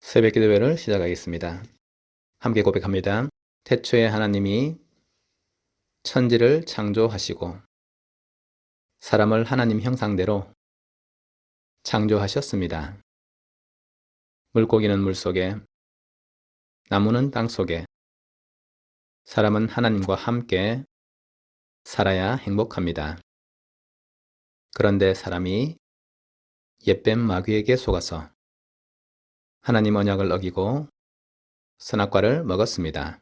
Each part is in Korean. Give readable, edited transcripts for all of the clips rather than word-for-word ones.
새벽기도회를 시작하겠습니다. 함께 고백합니다. 태초에 하나님이 천지를 창조하시고 사람을 하나님 형상대로 창조하셨습니다. 물고기는 물속에, 나무는 땅속에, 사람은 하나님과 함께 살아야 행복합니다. 그런데 사람이 옛뱀 마귀에게 속아서 하나님 언약을 어기고 선악과를 먹었습니다.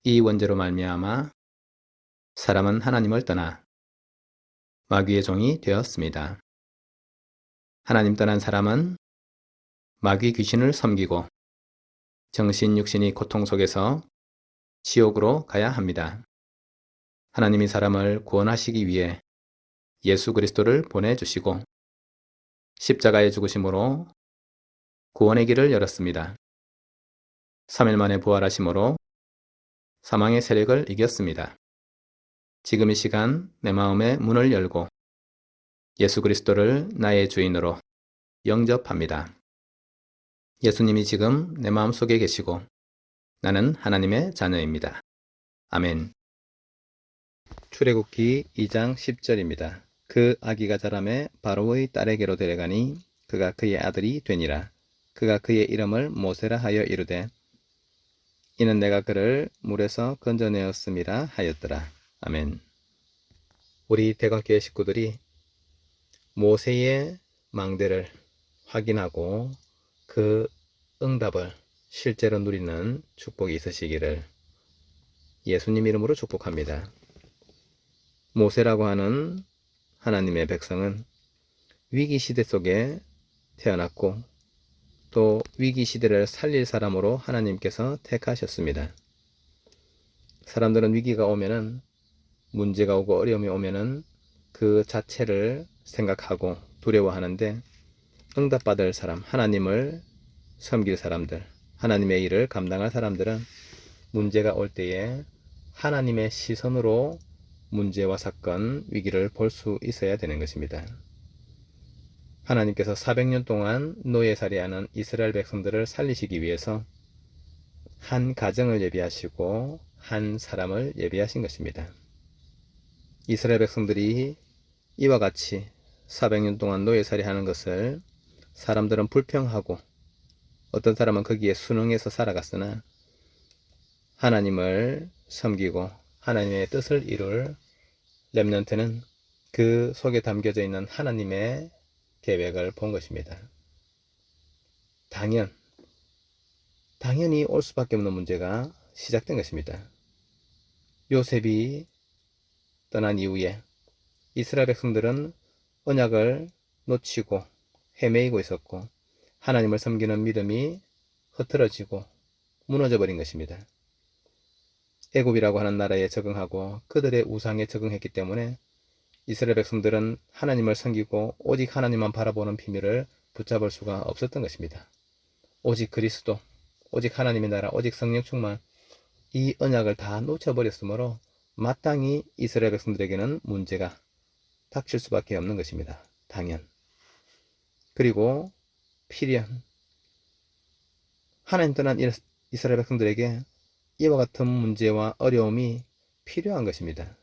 이 원죄로 말미암아 사람은 하나님을 떠나 마귀의 종이 되었습니다. 하나님 떠난 사람은 마귀 귀신을 섬기고 정신 육신이 고통 속에서 지옥으로 가야 합니다. 하나님이 사람을 구원하시기 위해 예수 그리스도를 보내주시고 십자가의 죽으심으로 구원의 길을 열었습니다. 3일 만에 부활하심으로 사망의 세력을 이겼습니다. 지금 이 시간 내 마음의 문을 열고 예수 그리스도를 나의 주인으로 영접합니다. 예수님이 지금 내 마음속에 계시고 나는 하나님의 자녀입니다. 아멘. 출애굽기 2장 10절입니다. 그 아기가 자라매 바로의 딸에게로 데려가니 그가 그의 아들이 되니라. 그가 그의 이름을 모세라 하여 이르되 이는 내가 그를 물에서 건져내었음이라 하였더라. 아멘. 우리 대각교회 식구들이 모세의 망대를 확인하고 그 응답을 실제로 누리는 축복이 있으시기를 예수님 이름으로 축복합니다. 모세라고 하는 하나님의 백성은 위기시대 속에 태어났고 또 위기시대를 살릴 사람으로 하나님께서 택하셨습니다. 사람들은 위기가 오면은 문제가 오고 어려움이 오면은 그 자체를 생각하고 두려워하는데 응답받을 사람, 하나님을 섬길 사람들, 하나님의 일을 감당할 사람들은 문제가 올 때에 하나님의 시선으로 문제와 사건, 위기를 볼 수 있어야 되는 것입니다. 하나님께서 400년 동안 노예살이하는 이스라엘 백성들을 살리시기 위해서 한 가정을 예비하시고 한 사람을 예비하신 것입니다. 이스라엘 백성들이 이와 같이 400년 동안 노예살이하는 것을 사람들은 불평하고 어떤 사람은 거기에 순응해서 살아갔으나 하나님을 섬기고 하나님의 뜻을 이룰 렘넌트는 그 속에 담겨져 있는 하나님의 계획을 본 것입니다. 당연히 올 수밖에 없는 문제가 시작된 것입니다. 요셉이 떠난 이후에 이스라엘 백성들은 언약을 놓치고 헤매이고 있었고 하나님을 섬기는 믿음이 흐트러지고 무너져 버린 것입니다. 애굽이라고 하는 나라에 적응하고 그들의 우상에 적응했기 때문에 이스라엘 백성들은 하나님을 섬기고 오직 하나님만 바라보는 비밀을 붙잡을 수가 없었던 것입니다. 오직 그리스도, 오직 하나님의 나라, 오직 성령 충만, 이 언약을 다 놓쳐버렸으므로 마땅히 이스라엘 백성들에게는 문제가 닥칠 수밖에 없는 것입니다. 당연. 그리고 필연, 하나님 떠난 이스라엘 백성들에게 이와 같은 문제와 어려움이 필요한 것입니다.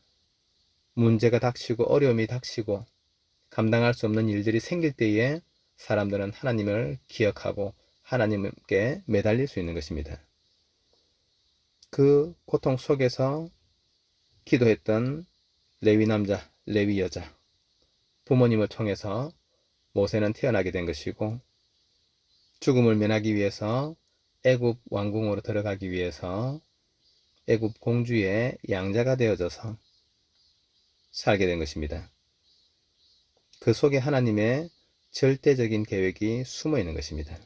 문제가 닥치고 어려움이 닥치고 감당할 수 없는 일들이 생길 때에 사람들은 하나님을 기억하고 하나님께 매달릴 수 있는 것입니다. 그 고통 속에서 기도했던 레위 남자, 레위 여자, 부모님을 통해서 모세는 태어나게 된 것이고 죽음을 면하기 위해서 애굽 왕궁으로 들어가기 위해서 애굽 공주의 양자가 되어져서 살게 된 것입니다. 그 속에 하나님의 절대적인 계획이 숨어 있는 것입니다.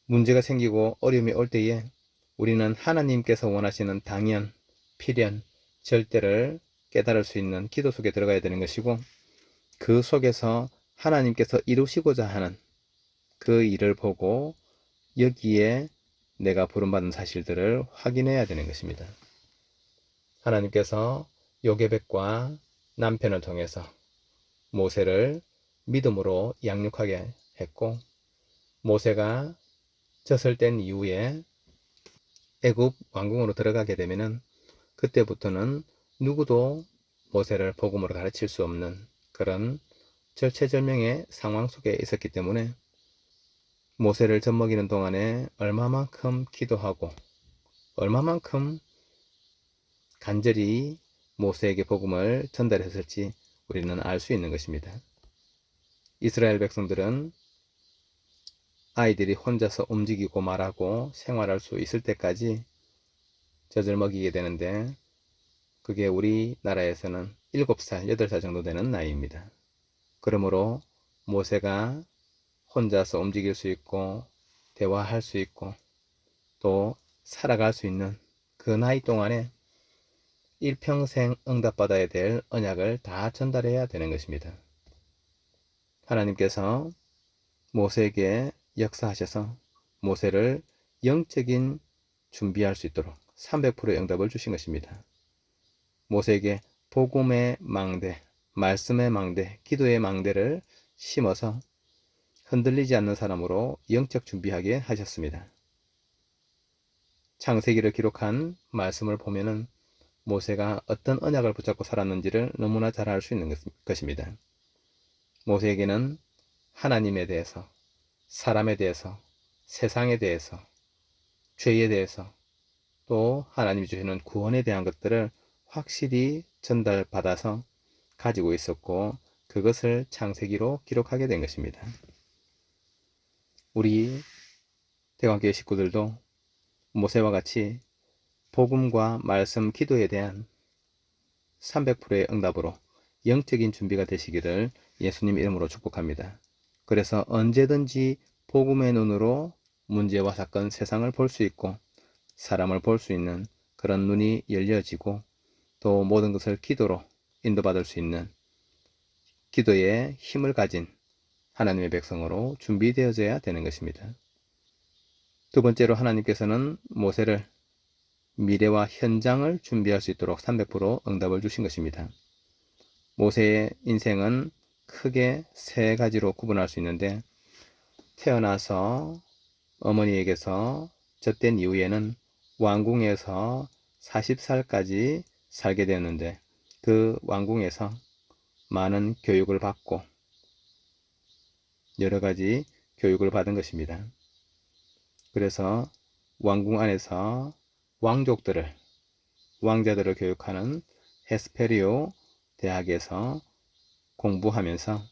문제가 생기고 어려움이 올 때에 우리는 하나님께서 원하시는 당연, 필연, 절대를 깨달을 수 있는 기도 속에 들어가야 되는 것이고 그 속에서 하나님께서 이루시고자 하는 그 일을 보고 여기에 내가 부름받은 사실들을 확인해야 되는 것입니다. 하나님께서 요게벳과 남편을 통해서 모세를 믿음으로 양육하게 했고 모세가 젖을 뗀 이후에 애굽 왕궁으로 들어가게 되면은 그때부터는 누구도 모세를 복음으로 가르칠 수 없는 그런 절체절명의 상황 속에 있었기 때문에 모세를 젖먹이는 동안에 얼마만큼 기도하고 얼마만큼 간절히 모세에게 복음을 전달했을지 우리는 알 수 있는 것입니다. 이스라엘 백성들은 아이들이 혼자서 움직이고 말하고 생활할 수 있을 때까지 젖을 먹이게 되는데 그게 우리나라에서는 7살, 8살 정도 되는 나이입니다. 그러므로 모세가 혼자서 움직일 수 있고 대화할 수 있고 또 살아갈 수 있는 그 나이 동안에 일평생 응답받아야 될 언약을 다 전달해야 되는 것입니다. 하나님께서 모세에게 역사하셔서 모세를 영적인 준비할 수 있도록 300%의 응답을 주신 것입니다. 모세에게 복음의 망대, 말씀의 망대, 기도의 망대를 심어서 흔들리지 않는 사람으로 영적 준비하게 하셨습니다. 창세기를 기록한 말씀을 보면은 모세가 어떤 언약을 붙잡고 살았는지를 너무나 잘 알 수 있는 것입니다. 모세에게는 하나님에 대해서, 사람에 대해서, 세상에 대해서, 죄에 대해서, 또 하나님이 주시는 구원에 대한 것들을 확실히 전달받아서 가지고 있었고 그것을 창세기로 기록하게 된 것입니다. 우리 대관교회 식구들도 모세와 같이 복음과 말씀, 기도에 대한 300%의 응답으로 영적인 준비가 되시기를 예수님 이름으로 축복합니다. 그래서 언제든지 복음의 눈으로 문제와 사건, 세상을 볼 수 있고 사람을 볼 수 있는 그런 눈이 열려지고 또 모든 것을 기도로 인도받을 수 있는 기도에 힘을 가진 하나님의 백성으로 준비되어져야 되는 것입니다. 두 번째로 하나님께서는 모세를 미래와 현장을 준비할 수 있도록 300% 응답을 주신 것입니다. 모세의 인생은 크게 세 가지로 구분할 수 있는데 태어나서 어머니에게서 젖된 이후에는 왕궁에서 40살까지 살게 되었는데 그 왕궁에서 많은 교육을 받고 여러 가지 교육을 받은 것입니다. 그래서 왕궁 안에서 왕자들을 교육하는 헤스페리오 대학에서 공부하면서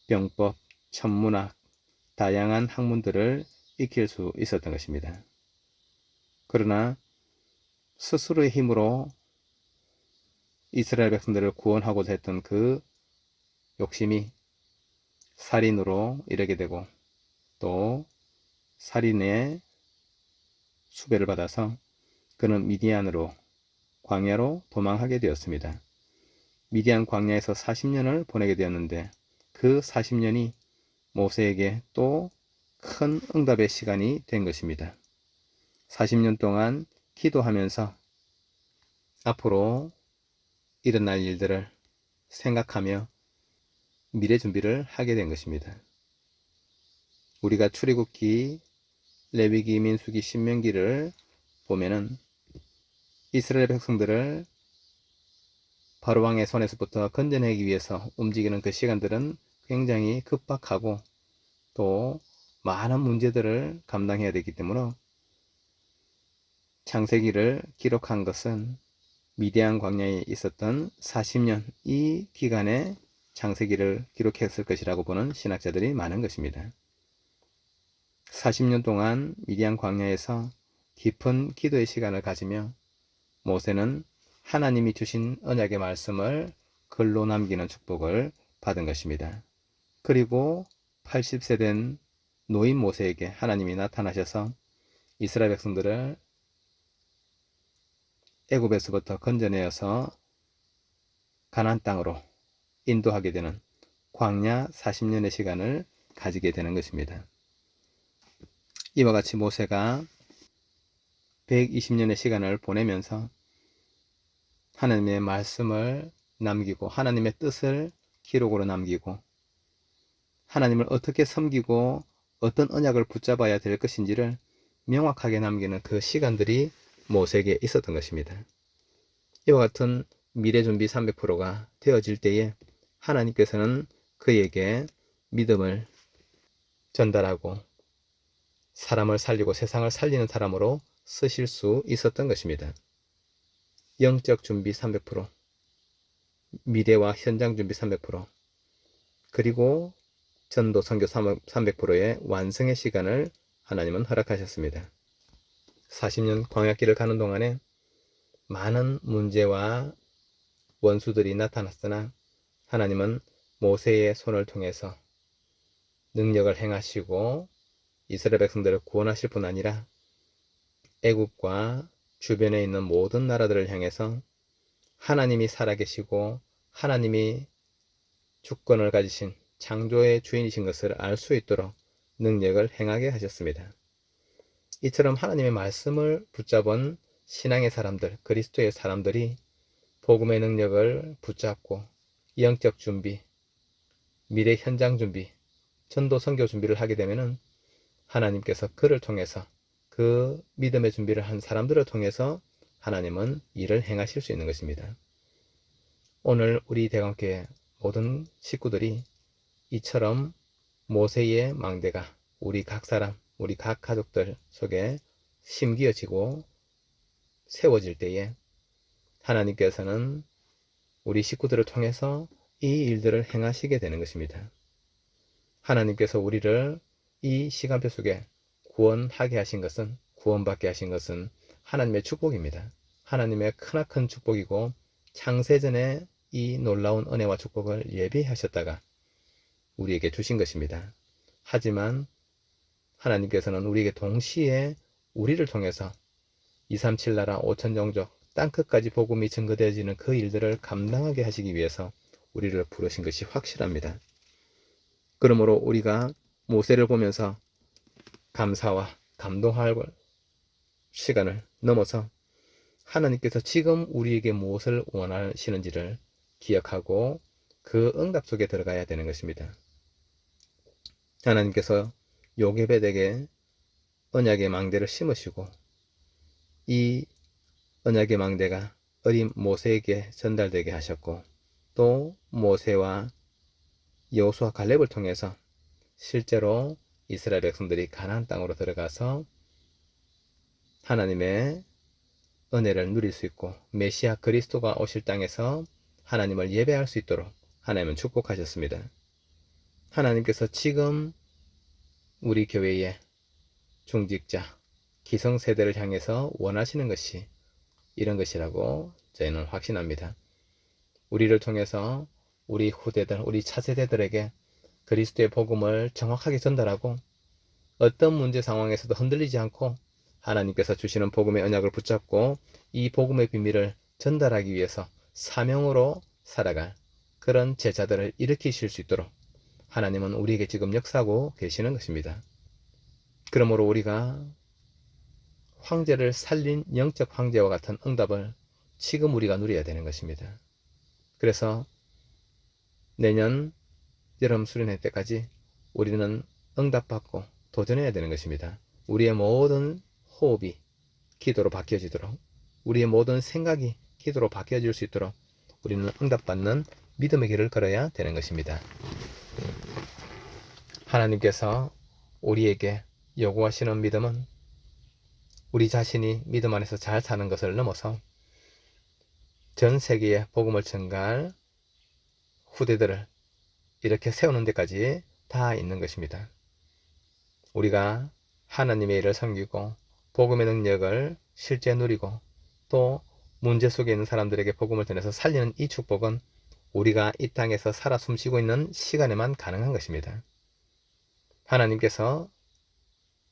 병법, 천문학, 다양한 학문들을 익힐 수 있었던 것입니다. 그러나 스스로의 힘으로 이스라엘 백성들을 구원하고자 했던 그 욕심이 살인으로 이르게 되고 또 살인의 수배를 받아서 그는 미디안으로 광야로 도망하게 되었습니다. 미디안 광야에서 40년을 보내게 되었는데 그 40년이 모세에게 또 큰 응답의 시간이 된 것입니다. 40년 동안 기도하면서 앞으로 일어날 일들을 생각하며 미래 준비를 하게 된 것입니다. 우리가 출애굽기, 레위기, 민수기, 신명기를 보면은 이스라엘 백성들을 바로왕의 손에서부터 건져내기 위해서 움직이는 그 시간들은 굉장히 급박하고 또 많은 문제들을 감당해야 되기 때문에 창세기를 기록한 것은 미디안 광야에 있었던 40년 이 기간에 창세기를 기록했을 것이라고 보는 신학자들이 많은 것입니다. 40년 동안 미디안 광야에서 깊은 기도의 시간을 가지며 모세는 하나님이 주신 언약의 말씀을 글로 남기는 축복을 받은 것입니다. 그리고 80세 된 노인 모세에게 하나님이 나타나셔서 이스라엘 백성들을 애굽에서부터 건져내어서 가나안 땅으로 인도하게 되는 광야 40년의 시간을 가지게 되는 것입니다. 이와 같이 모세가 120년의 시간을 보내면서 하나님의 말씀을 남기고 하나님의 뜻을 기록으로 남기고 하나님을 어떻게 섬기고 어떤 언약을 붙잡아야 될 것인지를 명확하게 남기는 그 시간들이 모세에게 있었던 것입니다. 이와 같은 미래 준비 300%가 되어질 때에 하나님께서는 그에게 믿음을 전달하고 사람을 살리고 세상을 살리는 사람으로 쓰실 수 있었던 것입니다. 영적 준비 300%, 미래와 현장 준비 300%, 그리고 전도 선교 300%의 완성의 시간을 하나님은 허락하셨습니다. 40년 광야길을 가는 동안에 많은 문제와 원수들이 나타났으나 하나님은 모세의 손을 통해서 능력을 행하시고 이스라엘 백성들을 구원하실 뿐 아니라 애굽과 주변에 있는 모든 나라들을 향해서 하나님이 살아계시고 하나님이 주권을 가지신 창조의 주인이신 것을 알 수 있도록 능력을 행하게 하셨습니다. 이처럼 하나님의 말씀을 붙잡은 신앙의 사람들, 그리스도의 사람들이 복음의 능력을 붙잡고 영적 준비, 미래 현장 준비, 전도 선교 준비를 하게 되면은 하나님께서 그를 통해서 그 믿음의 준비를 한 사람들을 통해서 하나님은 일을 행하실 수 있는 것입니다. 오늘 우리 대관교회 모든 식구들이 이처럼 모세의 망대가 우리 각 사람, 우리 각 가족들 속에 심기어지고 세워질 때에 하나님께서는 우리 식구들을 통해서 이 일들을 행하시게 되는 것입니다. 하나님께서 우리를 이 시간표 속에 구원하게 하신 것은, 구원받게 하신 것은 하나님의 축복입니다. 하나님의 크나큰 축복이고 창세전에 이 놀라운 은혜와 축복을 예비하셨다가 우리에게 주신 것입니다. 하지만 하나님께서는 우리에게 동시에 우리를 통해서 237 나라 5천 종족 땅끝까지 복음이 증거되어지는 그 일들을 감당하게 하시기 위해서 우리를 부르신 것이 확실합니다. 그러므로 우리가 모세를 보면서 감사와 감동할 시간을 넘어서 하나님께서 지금 우리에게 무엇을 원하시는지를 기억하고 그 응답 속에 들어가야 되는 것입니다. 하나님께서 요게벳에게 언약의 망대를 심으시고 이 언약의 망대가 어린 모세에게 전달되게 하셨고 또 모세와 여호수아 갈렙을 통해서 실제로 이스라엘 백성들이 가나안 땅으로 들어가서 하나님의 은혜를 누릴 수 있고 메시아 그리스도가 오실 땅에서 하나님을 예배할 수 있도록 하나님은 축복하셨습니다. 하나님께서 지금 우리 교회의 중직자, 기성세대를 향해서 원하시는 것이 이런 것이라고 저희는 확신합니다. 우리를 통해서 우리 후대들, 우리 차세대들에게 그리스도의 복음을 정확하게 전달하고 어떤 문제 상황에서도 흔들리지 않고 하나님께서 주시는 복음의 언약을 붙잡고 이 복음의 비밀을 전달하기 위해서 사명으로 살아갈 그런 제자들을 일으키실 수 있도록 하나님은 우리에게 지금 역사하고 계시는 것입니다. 그러므로 우리가 황제를 살린 영적 황제와 같은 응답을 지금 우리가 누려야 되는 것입니다. 그래서 내년 여름 수련회 때까지 우리는 응답받고 도전해야 되는 것입니다. 우리의 모든 호흡이 기도로 바뀌어지도록, 우리의 모든 생각이 기도로 바뀌어질 수 있도록 우리는 응답받는 믿음의 길을 걸어야 되는 것입니다. 하나님께서 우리에게 요구하시는 믿음은 우리 자신이 믿음 안에서 잘 사는 것을 넘어서 전 세계에 복음을 전가할 후대들을 이렇게 세우는 데까지 다 있는 것입니다. 우리가 하나님의 일을 섬기고 복음의 능력을 실제 누리고 또 문제 속에 있는 사람들에게 복음을 전해서 살리는 이 축복은 우리가 이 땅에서 살아 숨쉬고 있는 시간에만 가능한 것입니다. 하나님께서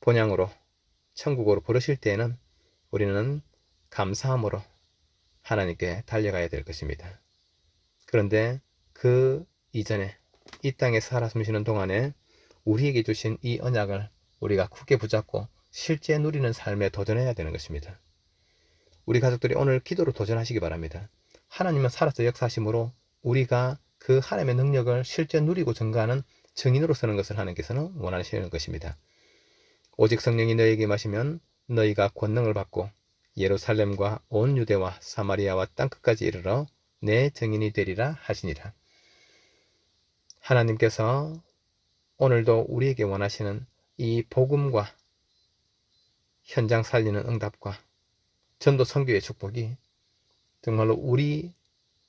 본향으로 천국으로 부르실 때에는 우리는 감사함으로 하나님께 달려가야 될 것입니다. 그런데 그 이전에 이 땅에 살아 숨쉬는 동안에 우리에게 주신 이 언약을 우리가 굳게 붙잡고 실제 누리는 삶에 도전해야 되는 것입니다. 우리 가족들이 오늘 기도로 도전하시기 바랍니다. 하나님은 살아서 역사하심으로 우리가 그 하나님의 능력을 실제 누리고 증거하는 증인으로 서는 것을 하나님께서는 원하시는 것입니다. 오직 성령이 너희에게 임하시면 너희가 권능을 받고 예루살렘과 온 유대와 사마리아와 땅끝까지 이르러 내 증인이 되리라 하시니라. 하나님께서 오늘도 우리에게 원하시는 이 복음과 현장 살리는 응답과 전도 선교의 축복이 정말로 우리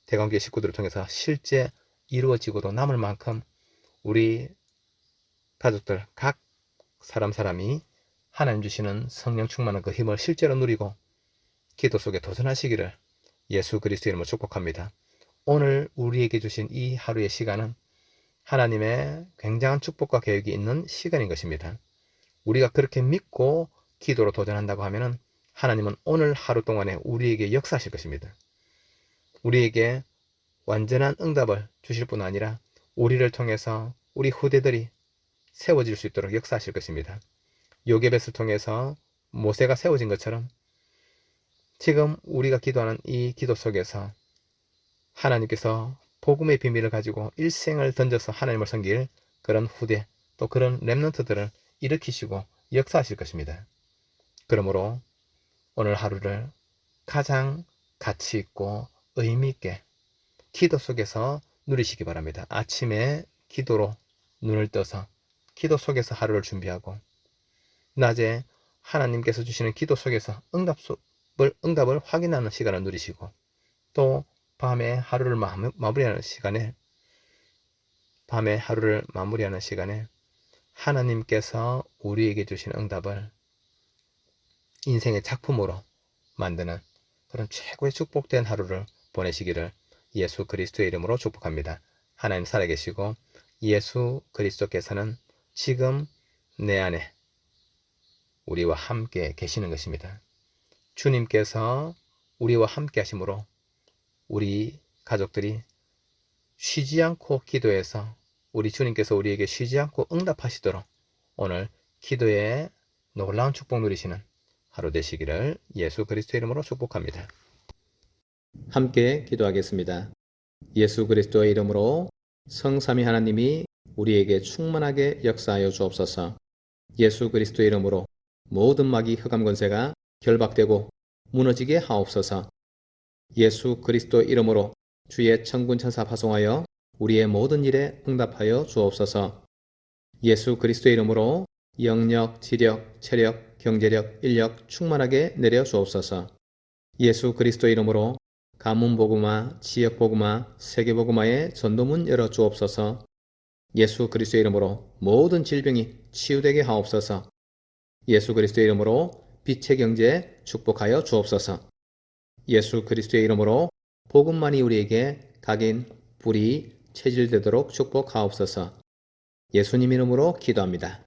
대관계 식구들을 통해서 실제 이루어지고도 남을 만큼 우리 가족들 각 사람이 하나님 주시는 성령 충만한 그 힘을 실제로 누리고 기도 속에 도전하시기를 예수 그리스도 이름으로 축복합니다. 오늘 우리에게 주신 이 하루의 시간은 하나님의 굉장한 축복과 계획이 있는 시간인 것입니다. 우리가 그렇게 믿고 기도로 도전한다고 하면 하나님은 오늘 하루 동안에 우리에게 역사하실 것입니다. 우리에게 완전한 응답을 주실 뿐 아니라 우리를 통해서 우리 후대들이 세워질 수 있도록 역사하실 것입니다. 요게벳을 통해서 모세가 세워진 것처럼 지금 우리가 기도하는 이 기도 속에서 하나님께서 복음의 비밀을 가지고 일생을 던져서 하나님을 섬길 그런 후대 또 그런 렘넌트들을 일으키시고 역사하실 것입니다. 그러므로 오늘 하루를 가장 가치 있고 의미 있게 기도 속에서 누리시기 바랍니다. 아침에 기도로 눈을 떠서 기도 속에서 하루를 준비하고 낮에 하나님께서 주시는 기도 속에서 응답을 확인하는 시간을 누리시고 또 밤에 하루를 마무리하는 시간에 하나님께서 우리에게 주신 응답을 인생의 작품으로 만드는 그런 최고의 축복된 하루를 보내시기를 예수 그리스도의 이름으로 축복합니다. 하나님 살아계시고 예수 그리스도께서는 지금 내 안에 우리와 함께 계시는 것입니다. 주님께서 우리와 함께 하심으로 우리 가족들이 쉬지 않고 기도해서 우리 주님께서 우리에게 쉬지 않고 응답하시도록 오늘 기도에 놀라운 축복 누리시는 하루 되시기를 예수 그리스도 이름으로 축복합니다. 함께 기도하겠습니다. 예수 그리스도의 이름으로 성삼위 하나님이 우리에게 충만하게 역사하여 주옵소서. 예수 그리스도의 이름으로 모든 마귀 흑암 권세가 결박되고 무너지게 하옵소서. 예수 그리스도 이름으로 주의 천군 천사 파송하여 우리의 모든 일에 응답하여 주옵소서. 예수 그리스도 이름으로 영력, 지력, 체력, 경제력, 인력 충만하게 내려 주옵소서. 예수 그리스도 이름으로 가문복음화, 지역복음화, 세계복음화의 전도문 열어 주옵소서. 예수 그리스도 이름으로 모든 질병이 치유되게 하옵소서. 예수 그리스도 이름으로 빛의 경제 축복하여 주옵소서. 예수 그리스도의 이름으로 복음만이 우리에게 각인, 불이 체질되도록 축복하옵소서. 예수님 이름으로 기도합니다.